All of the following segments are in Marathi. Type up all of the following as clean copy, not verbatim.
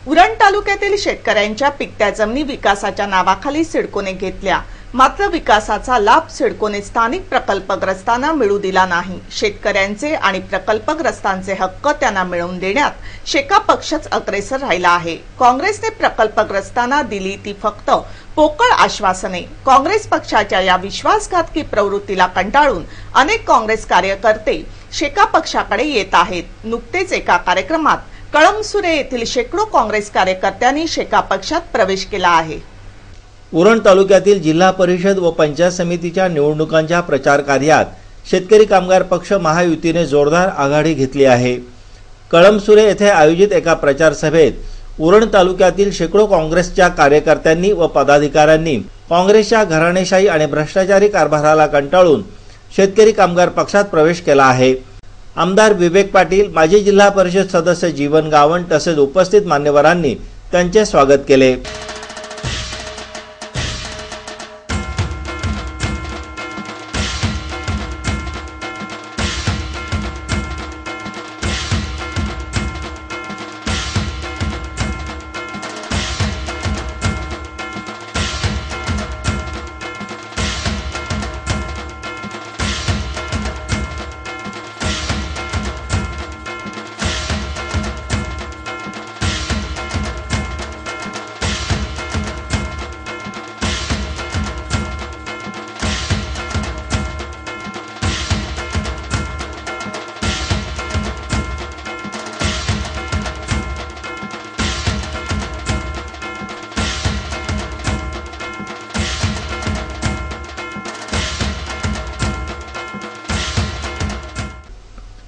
उरण तालुक्यातील शेतकऱ्यांच्या पिकत्या जमिनी विकासाच्या नावाखाली सिडकोने घेतल्या, मात्र विकासाचा लाभ सिडकोने स्थानिक प्रकल्पग्रस्तांना मिळू दिला नाही। शेतकऱ्यांचे आणि प्रकल्पग्रस्तांचे हक्क त्यांना मिळवून देण्यात शेका पक्षच अग्रेसर राहिला आहे। काँग्रेसने प्रकल्पग्रस्तांना दिली ती फक्त पोकळ आश्वासने। काँग्रेस पक्षाच्या या विश्वासघातकी प्रवृत्तीला कंटाळून अनेक काँग्रेस कार्यकर्ते शेका पक्षाकडे येत आहेत। नुकतेच एका कार्यक्रमात कळमसुरे येथील शेकडो काँग्रेस कार्यकर्त्यांनी शेका पक्षात प्रवेश केला आहे। उरण तालुक्यातील जिल्हा परिषद व पंचायत समितीच्या निवडणुकांच्या प्रचार कार्यात शेतकरी कामगार पक्ष महायुतीने जोरदार आघाडी घेतली आहे। कळमसुरे येथे आयोजित एका प्रचार सभेत उरण तालुक्यातील शेकडो काँग्रेसच्या कार्यकर्त्यांनी व पदाधिकाऱ्यांनी काँग्रेसच्या घराणेशाही आणि भ्रष्टाचारी कारभाराला कंटाळून शेतकरी कामगार पक्षात प्रवेश केला आहे। आमदार विवेक पाटील, माजी जिल्हा परिषद सदस्य जीवन गावंड तसेच उपस्थित मान्यवरांनी त्यांचे स्वागत केले।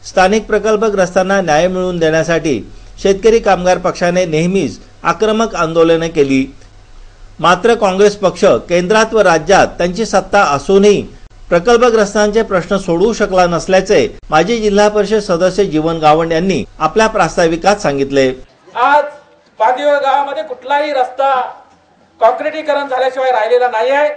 स्थानिक प्रकल्पग्रस्तांना न्याय मिळवून देण्यासाठी शेतकरी कामगार पक्षाने नेहमीच आक्रमक आंदोलने केली, मात्र काँग्रेस पक्ष केंद्रात व राज्यात त्यांची सत्ता असूनही प्रकल्पग्रस्तांचे प्रश्न सोडवू शकला नसल्याचे माजी जिल्हा परिषद सदस्य जीवन गावंड यांनी आपल्या प्रास्ताविकात सांगितले। आज पादिव गावामध्ये कुठलाही रस्ता कॉन्क्रिटीकरण झाल्याशिवाय राहिलेला नाही आहे।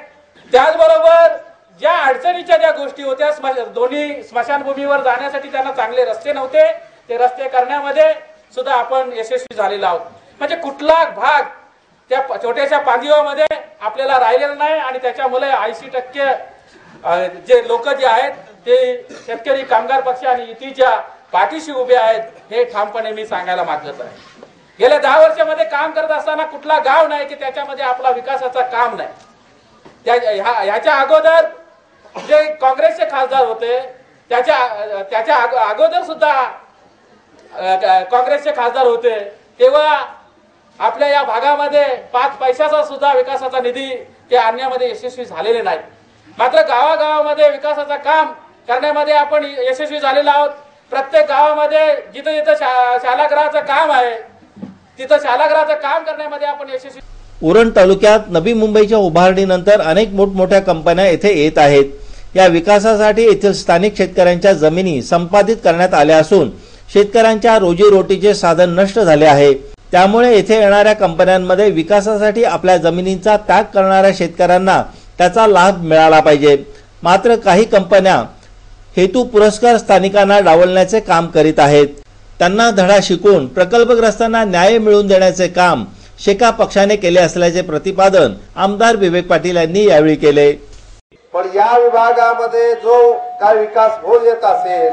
त्याचबरोबर ज्या अडचणीच्या ज्या गोष्टी होत्या, दोन्ही स्मशानभूमीवर जाण्यासाठी त्यांना चांगले रस्ते नव्हते, ते रस्ते करण्यामध्ये सुद्धा आपण यशस्वी झालेलो आहोत। म्हणजे कुठला भाग त्या छोट्याशा पांदिवामध्ये आपल्याला राहिलेला नाही आणि त्याच्यामुळे 80% जे लोक जे आहेत ते शेतकरी कामगार पक्ष आणि युतीच्या पाठीशी उभे आहेत, हे ठामपणे मी सांगायला मागत आहे। गेल्या 10 वर्षामध्ये काम करत असताना कुठला गाव नाही की त्याच्यामध्ये आपला विकासाचा काम नाही। ह्याच्या अगोदर जे काँग्रेसचे खासदार होते त्याच्या अगोदर सुद्धा काँग्रेसचे खासदार होते, तेव्हा आपल्या या भागामध्ये 5 पैशाचा सुद्धा विकासाचा निधी ते आणण्यामध्ये यशस्वी झालेले नाही। मात्र गावागावामध्ये विकासाचा काम करण्यामध्ये आपण यशस्वी झालेलो आहोत। प्रत्येक गावामध्ये जिथे जिथे शालागृहाचं काम आहे तिथं शालागृहाचं काम करण्यामध्ये आपण यशस्वी। उरण तालुक्यात नवी मुंबईच्या उभारणीनंतर अनेक मोठमोठ्या कंपन्या येथे येत आहेत। या विकासासाठी येथील स्थानिक शेतकऱ्यांच्या जमिनी संपादित करण्यात आल्या असून शेतकऱ्यांच्या रोजीरोटीचे साधन नष्ट झाले आहे। त्यामुळे येथे येणाऱ्या कंपन्यांमध्ये विकासासाठी आपल्या जमिनींचा त्याग करणाऱ्या शेतकऱ्यांना त्याचा लाभ मिळाला पाहिजे। मात्र काही कंपन्या हेतू पुरस्कार स्थानिकांना डावलण्याचे काम करीत आहेत। त्यांना धडा शिकवून प्रकल्पग्रस्तांना न्याय मिळवून देण्याचे काम शेका पक्षाने केले असल्याचे प्रतिपादन आमदार विवेक पाटील यांनी यावेळी केले। पण या विभागामध्ये जो काय विकास होत येत असेल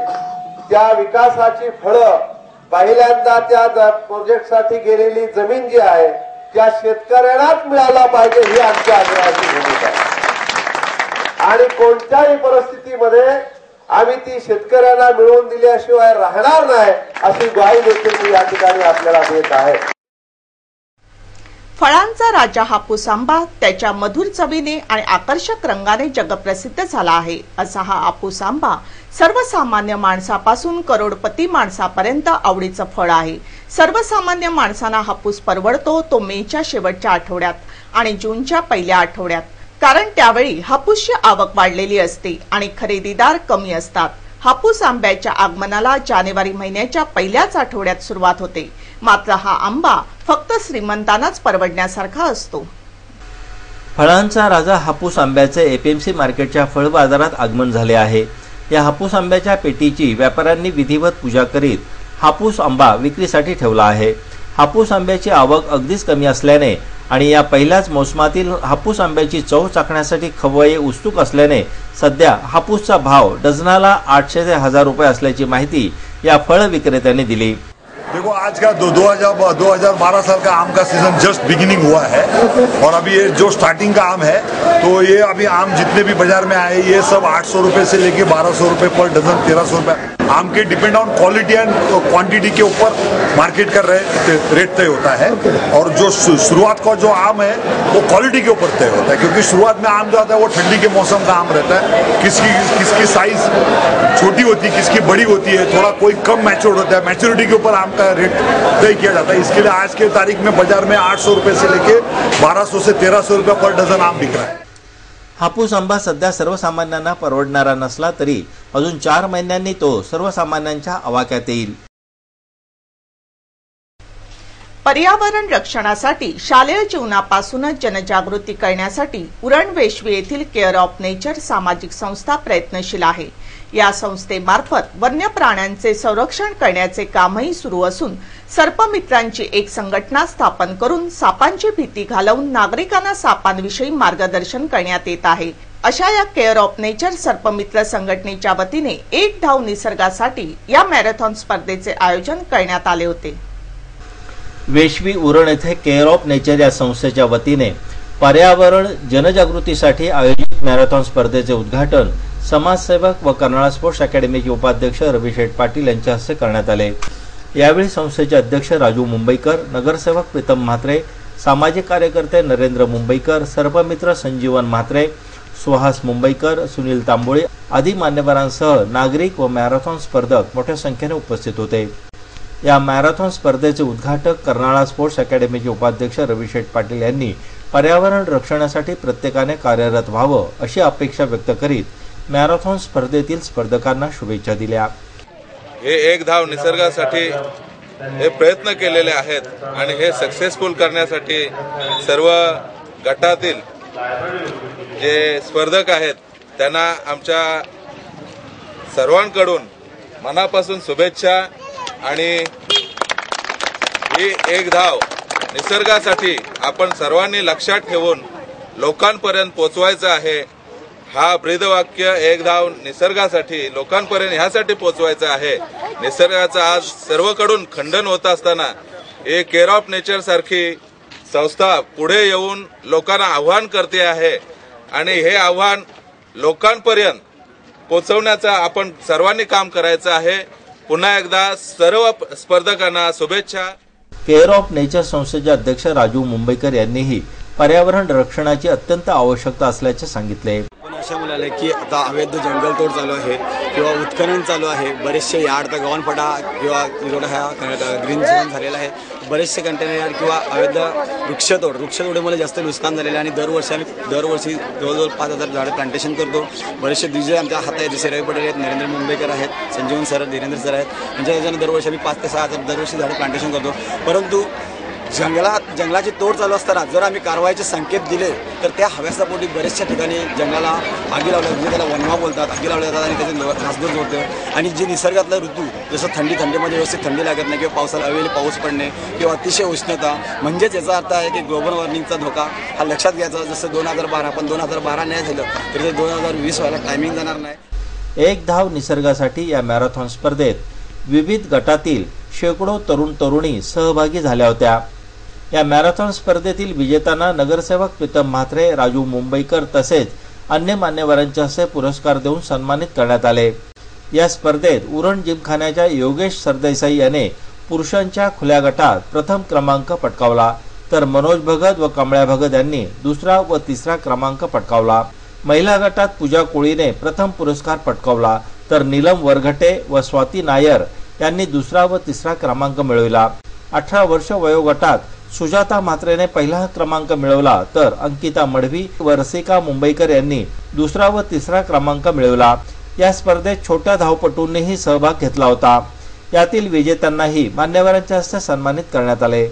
त्या विकासाची फळं पहिल्यांदा त्या प्रोजेक्टसाठी गेलेली जमीन जी आहे त्या शेतकऱ्यांनाच मिळाला पाहिजे, ही आमच्या आग्रहाची भूमिका आहे। आणि कोणत्याही परिस्थितीमध्ये आम्ही ती शेतकऱ्यांना मिळवून दिल्याशिवाय राहणार नाही अशी ग्वाही देखील मी या ठिकाणी आपल्याला देत आहे। फळांचा राजा हापूस आंबा त्याच्या मधुर चवीने आणि आकर्षक रंगाने जगप्रसिद्ध झाला आहे। असा हा हापूस आंबा सर्वसामान्य माणसापासून करोडपती माणसापर्यंत आवडीचं फळ आहे। सर्वसामान्य माणसांना हापूस परवडतो तो मेच्या शेवटच्या आठवड्यात आणि जूनच्या पहिल्या आठवड्यात, कारण त्यावेळी हापूसची आवक वाढलेली असते आणि खरेदीदार कमी असतात। हापूस आंब्याच्या आगमनाला जानेवारी महिन्याच्या पहिल्याच आठवड्यात सुरुवात होते, मात्र हा आंबा फक्त श्रीमंतांनाच परवडण्यासारखा असतो। फळांचा राजा हापूस आंब्याचे एपीएमसी मार्केटच्या फळ बाजारात आगमन झाले आहे। या हापूस आंब्याच्या पेटीची व्यापाऱ्यांनी विधिवत पूजा करीत हापूस आंबा विक्रीसाठी ठेवला आहे। हापूस आंब्याची आवक अगदीच कमी असल्याने आणि या पहिल्याच मोसमातील हापूस आंब्याची चव चाखण्यासाठी खवय्ये उत्सुक असल्याने सध्या हापूसचा भाव डझनाला 800 ते 1000 रुपये असल्याची माहिती या फळ विक्रेत्यांनी दिली। देखो आज का 2012 साल का आम का सीजन जस्ट बिगिनिंग हुआ है और अभी ये जो स्टार्टिंग का आम है तो ये अभी आम जितने भी बाजार में आए ये सब 800 रुपए से लेके 1200 रुपए पर डजन 1300 रुपए आम के depend on quality and quantity के ऊपर मार्केट का रेट तय होता है। और जो शुरुआत का जो आम है वो क्वालिटी के ऊपर तय होता है, क्योंकि शुरुआत में आम जो आता है वो ठंडी के मौसम का आम रहता है। किसकी साइज छोटी होती है, किसकी बड़ी होती है, थोड़ा कोई कम मैच्योर होता है, मैच्योरिटी के ऊपर आम का रेट तय किया जाता है। इसके लिए आज के तारीख में बाजार में 800 रुपए से लेके 1200 से 1300 रुपए पर डझन आम बिक रहा है। हापूस आंबा सध्या सर्वसामान्यांना परवडणारा नसला तरी अजून 4 महिन्यांनी तो सर्वसामान्यांच्या आवाक्यात येईल। पर्यावरण रक्षणासाठी शालेय जीवनापासूनच जनजागृती करण्यासाठी उरण वेशवी येथील केअर ऑफ नेचर सामाजिक संस्था प्रयत्नशील आहे। या संस्थेमार्फत वन्य प्राण्यांचे संरक्षण करण्याचे कामही सुरू असून सर्पमित्रांची एक संघटना स्थापन करून सापांची भीती घालवून नागरिकांना सापांविषयी मार्गदर्शन करण्यात येत आहे। अशा या केअर ऑफ नेचर सर्पमित्र संघटनेच्या वतीने एक धाव निसर्गासाठी या मॅरेथॉन स्पर्धेचे आयोजन करण्यात आले होते। वेशवी उरण येथे केअर ऑफ नेचर या संस्थेच्या वतीने पर्यावरण जनजागृतीसाठी आयोजित मॅरेथॉन स्पर्धेचे उद्घाटन समाजसेवक व कर्नाळा स्पोर्ट्स अकॅडमीचे उपाध्यक्ष रवी शेठ पाटील यांच्या हस्ते करण्यात आले। यावेळी संस्थेचे अध्यक्ष राजू मुंबईकर, नगरसेवक प्रीतम म्हात्रे, सामाजिक कार्यकर्ते नरेंद्र मुंबईकर, सर्पमित्र संजीवन म्हात्रे, सुहास मुंबईकर, सुनील तांबोळे आदी मान्यवरांसह नागरिक व मॅरेथॉन स्पर्धक मोठ्या संख्येने उपस्थित होते। या मॅरेथॉन स्पर्धेचे उद्घाटक कर्नाळा स्पोर्ट्स अकॅडमीचे उपाध्यक्ष रवी शेठ पाटील यांनी पर्यावरण रक्षणासाठी प्रत्येकाने कार्यरत व्हावं अशी अपेक्षा व्यक्त करीत मॅरेथॉन स्पर्धेतील स्पर्धकांना शुभेच्छा दिल्या। हे एक धाव निसर्गासाठी हे प्रयत्न केलेले आहेत आणि हे सक्सेसफुल करण्यासाठी सर्व गटातील जे स्पर्धक आहेत त्यांना आमच्या सर्वांकडून मनापासून शुभेच्छा। आणि ही एक धाव निसर्गासाठी आपण सर्वांनी लक्षात ठेवून लोकांपर्यंत पोहोचवायचं आहे। हा ब्रीदवाक्य एक धाव निसर्गासाठी लोकांपर्यंत ह्यासाठी पोहोचवायचं आहे। निसर्गाचं आज सर्वकडून खंडन होत असताना हे केअर ऑफ नेचर सारखी संस्था पुढे येऊन लोकांना आव्हान करते आहे आणि हे आव्हान लोकांपर्यंत पोहोचवण्याचा आपण सर्वांनी काम करायचं आहे। पुन्हा एकदा सर्व स्पर्धकांना शुभेच्छा। केअर ऑफ नेचर संस्थेचे अध्यक्ष राजू मुंबईकर यांनीही पर्यावरण रक्षणाची अत्यंत आवश्यकता असल्याचे सांगितले। अशा म्हणाले की आता अवैध जंगलतोड चालू आहे किंवा उत्खनन चालू आहे, बरेचसे यार्ड तर गव्हाणपडा किंवा ग्रीन झोन झालेला आहे, बरेचसे कंटेनर यार्ड किंवा अवैध वृक्षतोडीमुळे जास्त नुकसान झालेलं आहे। आणि दरवर्षी जवळजवळ 5000 झाडं प्लांटेशन करतो। बरेचसे डीजे आमच्या हातात आहेत, जसे रवी पटेल आहेत, नरेंद्र मुंबईकर आहेत, संजीवन सर, धीरेंद्र सर आहेत, यांच्या याच्यानं दरवर्षी आम्ही 5 ते 6 हजार दरवर्षी झाडं प्लांटेशन करतो। परंतु जंगलाची तोड चालू असताना जर आम्ही कारवाईचे संकेत दिले तर त्या हव्यासापोटी बरेचशा ठिकाणी जंगलाला आगी लावल्या, म्हणजे त्याला वनवा बोलतात, आगी लावल्या जातात आणि त्याचे नासधूस होतं। आणि जे निसर्गातला ऋतू जसं थंडीमध्ये व्यवस्थित थंडी लागत नाही किंवा पावसाला अवेळी पाऊस पडणे किंवा अतिशय उष्णता, म्हणजेच याचा अर्थ आहे की ग्लोबल वॉर्मिंगचा धोका हा लक्षात घ्यायचा। जसं 2012 पण 2012 नाही झालं तरी ते 2020 व्हायला टायमिंग जाणार नाही। एक धाव निसर्गासाठी या मॅरेथॉन स्पर्धेत विविध गटातील शेकडो तरुणी सहभागी झाल्या होत्या। या मॅरेथॉन स्पर्धेतील विजेत्यांना नगरसेवक प्रीतम म्हात्रे, राजू मुंबईकर तसेच अन्य मान्यवरांच्या हस्ते पुरस्कार देऊन सन्मानित करण्यात आले। या स्पर्धेत उरण जिमखान्याच्या योगेश सरदेसाई याने पुरुषांच्या खुल्या गटात प्रथम क्रमांक पटकावला, तर मनोज भगत व कमळ्या भगत यांनी दुसरा व तिसरा क्रमांक पटकावला। महिला गटात पूजा कोळीने प्रथम पुरस्कार पटकावला, तर नीलम वरघटे व स्वाती नायर यांनी दुसरा व तिसरा क्रमांक मिळविला। 18 वर्ष वयोगटात सुजाता म्हात्रेने पहिला क्रमांक मिळवला, तर अंकिता मढवी व रसिका मुंबईकर यांनी दुसरा व तिसरा क्रमांक मिळवला। या स्पर्धेत छोट्या धावपटूंनीही सहभाग घेतला होता। यातील विजेत्यांनाही मान्यवरांच्या हस्ते सन्मानित करण्यात आले।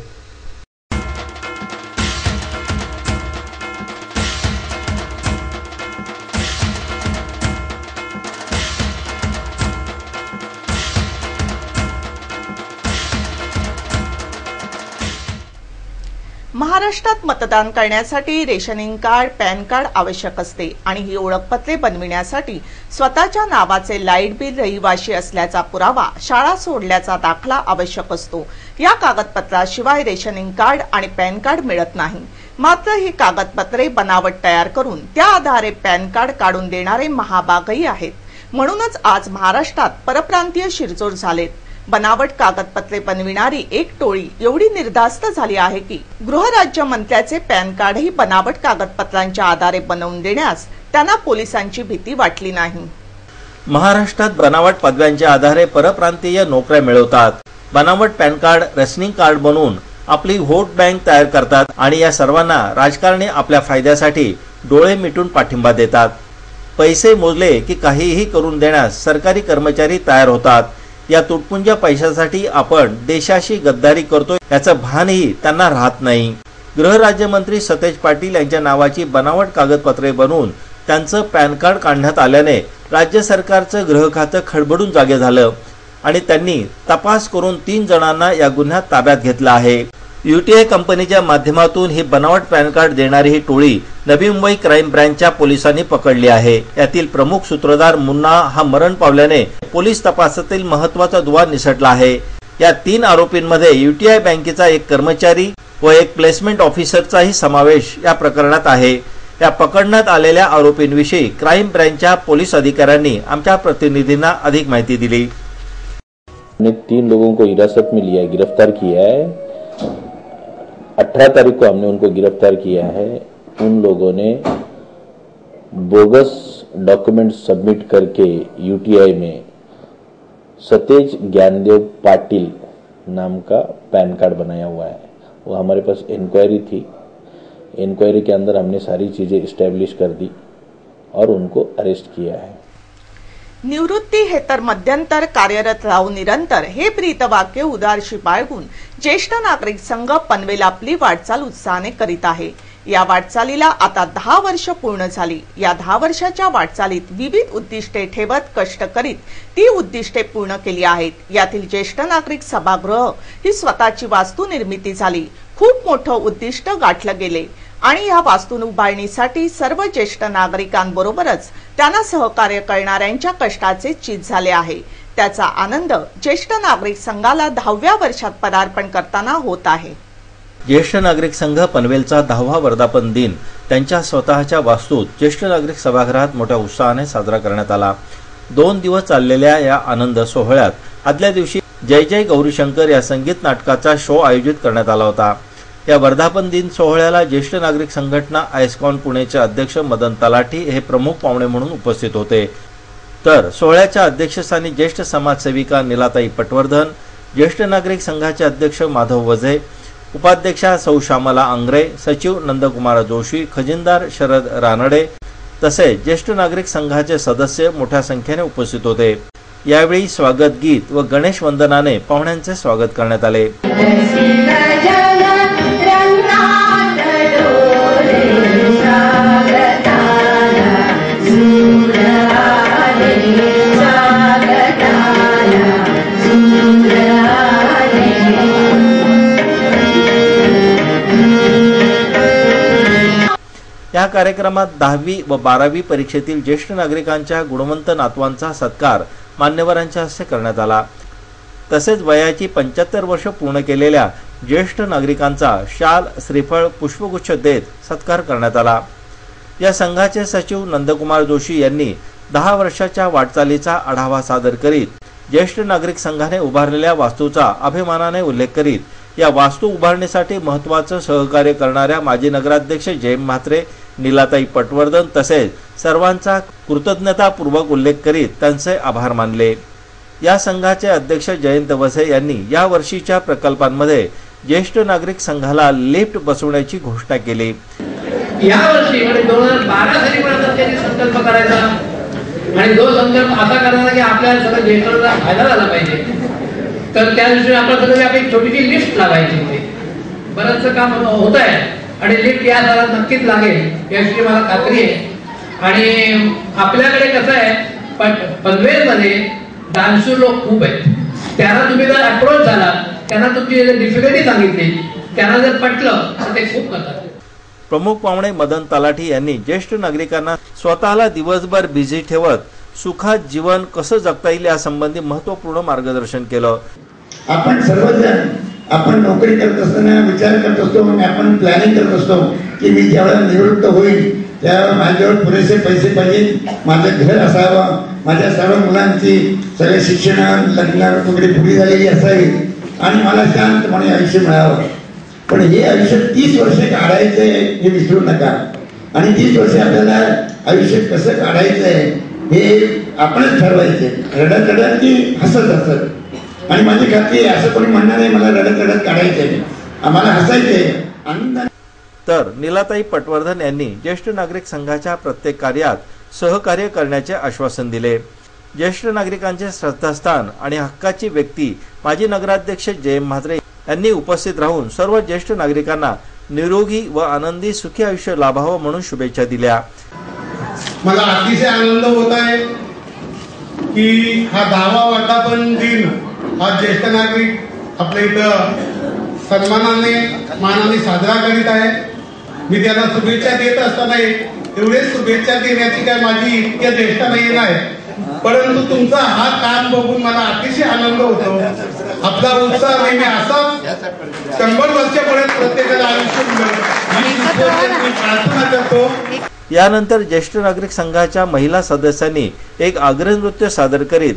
महाराष्ट्रात मतदान करण्यासाठी रेशनिंग कार्ड, पॅन कार्ड आवश्यक असते आणि ही ओळखपत्रे बनविण्यासाठी स्वतःच्या नावाचे लाईट बिल, रहिवाशी असल्याचा पुरावा, शाळा सोडल्याचा दाखला आवश्यक असतो। या कागदपत्राशिवाय रेशनिंग कार्ड आणि पॅन कार्ड मिळत नाही। मात्र ही कागदपत्रे बनावट तयार करून त्या आधारे पॅन कार्ड काढून देणारे महाभागही आहेत। म्हणूनच आज महाराष्ट्रात परप्रांतीय शिरजोर झालेत। बनावट कागदपत्रे बनविणारी एक टोळी एवढी निर्धास्त झाली आहे की गृहराज्यमंत्र्याचे पॅन कार्डही बनावट कागदपत्रांच्या आधारे बनवून देण्यास त्यांना पोलिसांची भीती वाटली नाही। महाराष्ट्रात बनावट पदव्यांच्या आधारे परप्रांतीय नोकऱ्या मिळवतात, बनावट पॅन कार्ड, रेशनिंग कार्ड बनवून आपली व्होट बँक तयार करतात आणि या सर्वांना राजकारणी आपल्या फायद्यासाठी डोळे मिटून पाठिंबा देतात। पैसे मोजले की काहीही करून देण्यास सरकारी कर्मचारी तयार होतात। या तुटपुंज्या पैशासाठी आपण देशाशी गद्दारी करतो याचं भानही त्यांना राहत नाही। गृहराज्यमंत्री सतेज पाटील यांच्या नावाची बनावट कागदपत्रे बनवून त्यांचं पॅन कार्ड काढण्यात आल्याने राज्य सरकारचं गृह खातं खडबडून जागे झालं आणि त्यांनी तपास करून 3 जणांना या गुन्ह्यात ताब्यात घेतलं आहे। UTI कंपनीच्या माध्यमातून ही बनावट पॅन कार्ड देणारी ही टोळी नवी मुंबई क्राईम ब्रँचच्या पोलिसांनी पकडली आहे। यातील प्रमुख सूत्रधार मुन्ना हा मरण पावल्याने पोलीस तपासातील महत्त्वाचा दुवा निसटला आहे। या 3 आरोपींमध्ये UTI बँकेचा एक कर्मचारी व एक प्लेसमेंट ऑफिसरचाही समावेश या प्रकरणात आहे। या पकडण्यात आलेल्या आरोपींविषयी क्राईम ब्रँचच्या पोलीस अधिकाऱ्यांनी आमच्या प्रतिनिधींना अधिक माहिती दिली। हमने 3 लोगों को हिरासत में लिया है, गिरफ्तार किया है। 18 तारीख को हमने उनको गिरफ्तार किया है। उन लोगों ने बोगस डॉक्यूमेंट सबमिट करके UTI में सतेज ज्ञानदेव पाटिल नाम का पैन कार्ड बनाया हुआ है। वो हमारे पास इंक्वायरी थी, इंक्वायरी के अंदर हमने सारी चीजें इस्टेब्लिश कर दी और उनको अरेस्ट किया है। निवृत्ती हे तर मध्यंतर, कार्यरत राहू निरंतर हे ब्रीदवाक्य उदारशी बाळगून ज्येष्ठ नागरिक संघ पनवेल आपली वाटचाल उत्साहाने करीत आहे। या वाटचालीला आता 10 वर्ष पूर्ण झाली। या 10 वर्षाच्या वाटचालीत विविध उद्दिष्टे ठेवत कष्ट करीत ती उद्दिष्टे पूर्ण केली आहेत। यातील ज्येष्ठ नागरिक सभागृह ही स्वतःची वास्तू निर्मिती झाली। खूप मोठं उद्दिष्ट गाठलं गेले आणि या वास्तू उभारणीसाठी सर्व ज्येष्ठ नागरिकांबरोबरच त्यांना सहकार्य करणाऱ्यांच्या कष्टाचे चीज झाले आहे। त्याचा आनंद ज्येष्ठ नागरिक संघाला 10व्या वर्षात पदार्पण करताना होत आहे। ज्येष्ठ नागरिक संघ पनवेलचा 10वा वर्धापन दिन त्यांच्या स्वतःच्या वास्तूत ज्येष्ठ नागरिक सभागृहात मोठ्या उत्साहाने साजरा करण्यात आला। 2 दिवस चाललेल्या या आनंद सोहळ्यात आदल्या दिवशी जय जय गौरीशंकर या संगीत नाटकाचा शो आयोजित करण्यात आला होता। या वर्धापन दिन सोहळ्याला ज्येष्ठ नागरिक संघटना आयस्कॉन पुणेचे अध्यक्ष मदन तलाठी हे प्रमुख पाहुणे म्हणून उपस्थित होते। तर सोहळ्याच्या अध्यक्षस्थानी ज्येष्ठ समाजसेविका निलाताई पटवर्धन, ज्येष्ठ नागरिक संघाचे अध्यक्ष माधव वझे, उपाध्यक्षा सौ श्यामला आंग्रे, सचिव नंदकुमार जोशी, खजिनदार शरद रानडे तसेच ज्येष्ठ नागरिक संघाचे सदस्य मोठ्या संख्येने उपस्थित होते। यावेळी स्वागत गीत व गणेश वंदनाने पाहुण्यांचे स्वागत करण्यात आले। या कार्यक्रमात 10वी व 12वी परीक्षेतील ज्येष्ठ नागरिकांच्या गुणवंत नातवांचा सत्कार मान्यवरांच्या हस्ते करण्यात आला। तसेच वयाची 75 वर्ष पूर्ण केलेल्या ज्येष्ठ नागरिकांचा शाल, श्रीफळ, पुष्पगुच्छ देत सत्कार करण्यात आला। या संघाचे सचिव नंदकुमार जोशी यांनी 10 वर्षाच्या वाटचालीचा आढावा सादर करीत ज्येष्ठ नागरिक संघाने उभारलेल्या वास्तूचा अभिमानाने उल्लेख करीत या वास्तू उभारणीसाठी महत्त्वाचं सहकार्य करणाऱ्या माजी नगराध्यक्ष जयम म्हात्रे, निलाताई पटवर्धन तसेच सर्वांचा कृतज्ञतापूर्वक उल्लेख करीत त्यांचे आभार मानले। या संघाचे अध्यक्ष जयंत वसे यांनी या वर्षीच्या प्रकल्पांमध्ये ज्येष्ठ नागरिक संघाला लिफ्ट बसवण्याची घोषणा केली। या वर्षी म्हणजे 2012 साली त्यांनी संकल्प करायचा आणि जो संकल्प असा करायचा की आपल्याला सगळं ज्येष्ठांचा फायदा झाला पाहिजे, तर त्या दिवशी आपण सगळी आपली छोटीशी लिफ्ट लावायची होती। बरंचसं काम होत आहे आणि लिफ्ट या सालात नक्कीच लागेल याची मला खात्री आहे। आणि आपल्याकडे कसं आहे, पनवेलमध्ये डान्सर लोक खूप आहेत, त्यांना तुम्ही जर अप्रोच झाला, त्यांना तुमची डिफिकल्टी सांगितली त्यांना जर पटलं तर ते खूप करतात. प्रमुख पाहुणे मदन तलाठी यांनी ज्येष्ठ नागरिकांना स्वतःला दिवसभर बिझी ठेवत सुखात जीवन कसं जगता येईल यासंबंधी महत्त्वपूर्ण मार्गदर्शन केलं. आपण सर्वजण आपण नोकरी करत असताना विचार करत असतो, आपण प्लॅनिंग करत असतो की मी ज्यावेळेला निवृत्त होईल त्यावेळेला माझ्यावर पुरेसे पैसे पाहिजे, माझं घर असावं, माझ्या सर्व मुलांची सगळे शिक्षण लग्न वगैरे पुरी झालेली असावी आणि मला शांतपणे आयुष्य मिळावं. पण हे आयुष्य 30 वर्षे काढायचंय हे विसरू नका. आणि 30 वर्षे आपल्याला आयुष्य कसं काढायचंय हे आपणच ठरवायचे. रडत रडत की हसत हसत. आणि माझी खात्री आहे असं कोणी म्हणणार नाही मला रडत रडत काढायचंय, आम्हाला हसायचंय आनंद. तर नीलाताई पटवर्धन यांनी ज्येष्ठ नागरिक संघाच्या प्रत्येक कार्यात सहकार्य करण्याचे आश्वासन दिले. ज्येष्ठ नागरिकांचे श्रद्धास्थान आणि हक्काची व्यक्ती माजी नगराध्यक्ष जयंत म्हात्रे यांनी उपस्थित राहून सर्व ज्येष्ठ नागरिकांना निरोगी व आनंदी सुखी आयुष्य लाभावं म्हणून शुभेच्छा दिल्या. मला अतिशय आनंद होत आहे की हा 10वा वर्धापन दिन हा ज्येष्ठ नागरिक आपल्या इथं सन्मानाने मानाने साजरा करीत आहे. मी त्यांना शुभेच्छा देत असताना एवढेच शुभेच्छा देण्याची काय माझी इतक्या ज्येष्ठ नाही, परंतु तुमचा हा काम बघून मला अतिशय आनंद होतो. आपला उत्साह नेहमी असाच 100 वर्षापर्यंत प्रत्येकाला आयुष्य मिळेल मी प्रार्थना करतो. यानंतर ज्येष्ठ नागरिक संघाच्या महिला सदस्यांनी एक आग्रह नृत्य सादर करीत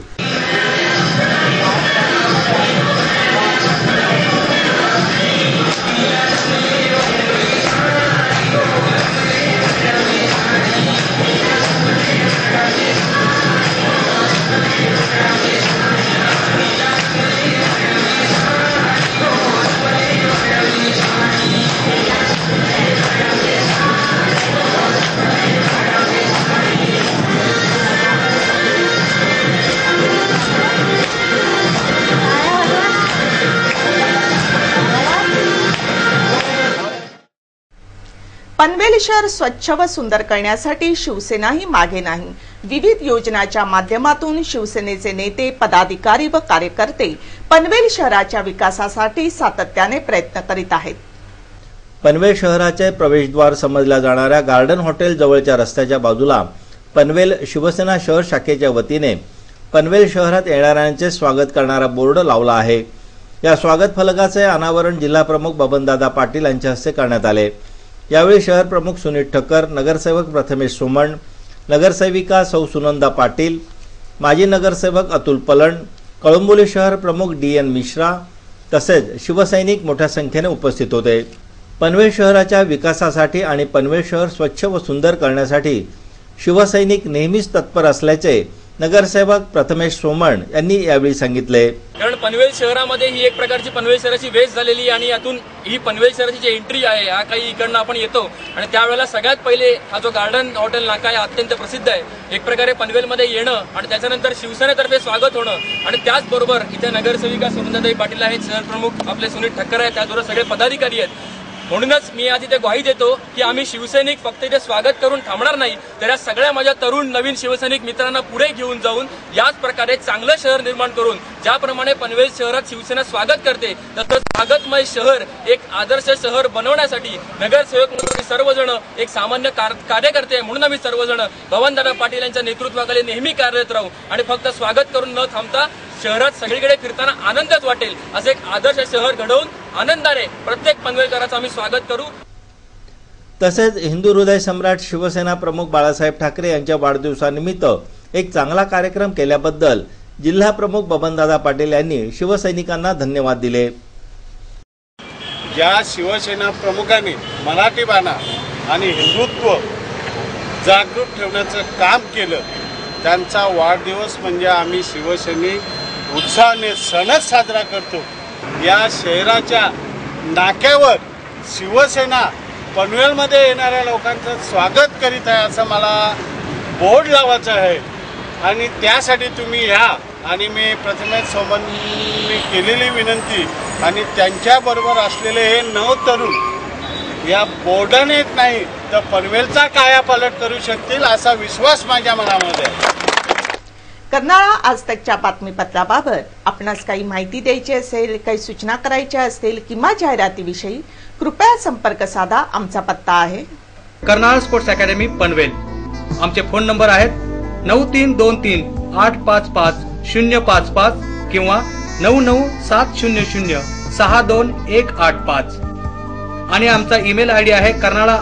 पनवेल शहर स्वच्छ व सुंदर करण्यासाठी शिवसेनाही मागे नाही. विविध योजनांच्या माध्यमातून शिवसेनेचे नेते, पदाधिकारी व कार्यकर्ते पनवेल शहराच्या विकासासाठी सातत्याने प्रयत्न करीत आहेत. पनवेल शहराचे प्रवेशद्वार समजल्या जाणाऱ्या गार्डन हॉटेल जवळच्या रस्त्याच्या बाजूला पनवेल शिवसेना शहर शाखेच्या वतीने पनवेल शहरात येणाऱ्यांचे स्वागत करणारा बोर्ड लावला आहे. या स्वागत फलकाचे अनावरण जिल्हा प्रमुख बबनदादा पाटील यांच्या हस्ते करण्यात आले. यावेळी शहर प्रमुख सुनील ठक्कर, नगरसेवक प्रथमेश सोमण, नगरसेविका सौ सुनंदा पाटील, माजी नगरसेवक अतुल पलण, कळंबोली शहर प्रमुख DN मिश्रा तसेच शिवसैनिक मोठ्या संख्येने उपस्थित होते. पनवेल शहराच्या विकासासाठी आणि पनवेल शहर स्वच्छ व सुंदर करण्यासाठी शिवसैनिक नेहमीच तत्पर असल्याचे नगरसेवक प्रथमेश सोमण यांनी यावेळी सांगितले. कारण पनवेल शहरामध्ये ही एक प्रकारची पनवेल शहराची वेस्ट झालेली आणि यातून ही पनवेल शहराची जी एंट्री आहे हा काही इकडनं आपण येतो आणि त्यावेळेला सगळ्यात पहिले हा जो गार्डन हॉटेल नाका आहे अत्यंत प्रसिद्ध आहे. एक प्रकारे पनवेलमध्ये येणं आणि त्याच्यानंतर शिवसेनेतर्फे स्वागत होणं आणि त्याचबरोबर इथे नगरसेविका सुनंदाताई पाटील आहेत, शहर प्रमुख आपले सुनील ठक्कर आहेत, त्याचबरोबर सगळे पदाधिकारी आहेत. म्हणूनच मी आज इथे ग्वाही देतो की आम्ही शिवसैनिक फक्त इथे स्वागत करून थांबणार नाही, तर या सगळ्या माझ्या तरुण नवीन शिवसैनिक मित्रांना पुढे घेऊन जाऊन याच प्रकारे चांगलं शहर निर्माण करून ज्याप्रमाणे पनवेल शहरात शिवसेना स्वागत करते तसं स्वागतमय शहर एक आदर्श शहर बनवण्यासाठी नगरसेवक म्हणून सर्वजण एक सामान्य कार्यकर्ते म्हणून आम्ही सर्वजण बबनदादा पाटील यांच्या नेतृत्वाखाली नेहमी कार्यरत राहू आणि फक्त स्वागत करून न थांबता शहरात सगळीकडे फिरताना आनंदच वाटेल असं एक आदर्श शहर घडवून आनंदाने प्रत्येक पनवेलकरांचं आम्ही स्वागत करू. तसेच हिंदू हृदय सम्राट शिवसेना प्रमुख बाळासाहेब ठाकरे यांच्या वाढदिवसानिमित्त एक चांगला कार्यक्रम केल्याबद्दल जिल्हा प्रमुख बबनदादा पाटील यांनी शिवसैनिकांना धन्यवाद दिले. ज्या शिवसेना प्रमुखांनी मराठी बाणा आणि हिंदुत्व जागृत ठेवण्याचं काम केलं त्यांचा वाढदिवस म्हणजे आम्ही शिवसैनिक उत्साहाने सणच साजरा करतो. या शहराच्या नाक्यावर शिवसेना पनवेलमध्ये येणाऱ्या लोकांचं स्वागत करीत आहे असं मला बोर्ड लावायचं आहे आणि त्यासाठी तुम्ही या आणि मी प्रथमेश सोमननी केलेली विनंती आणि त्यांच्याबरोबर असलेले हे 9 तरुण या बोर्डाने नाही तर पनवेलचा कायापालट करू शकतील असा विश्वास माझ्या मनामध्ये आहे. कर्नाळा आज तकच्या बातमीपत्राबाबत आपणास काही माहिती द्यायची असेल, काही सूचना करायच्या असतील किंवा जाहिरातीविषयी कृपया संपर्क साधा. आमचा पत्ता आहे कर्नाळा स्पोर्ट्स अकॅडमी पनवेल. आमचे फोन नंबर आहेत 9323855055 किंवा 9970062185 आणि आमचा ईमेल आयडी आहे कर्नाळा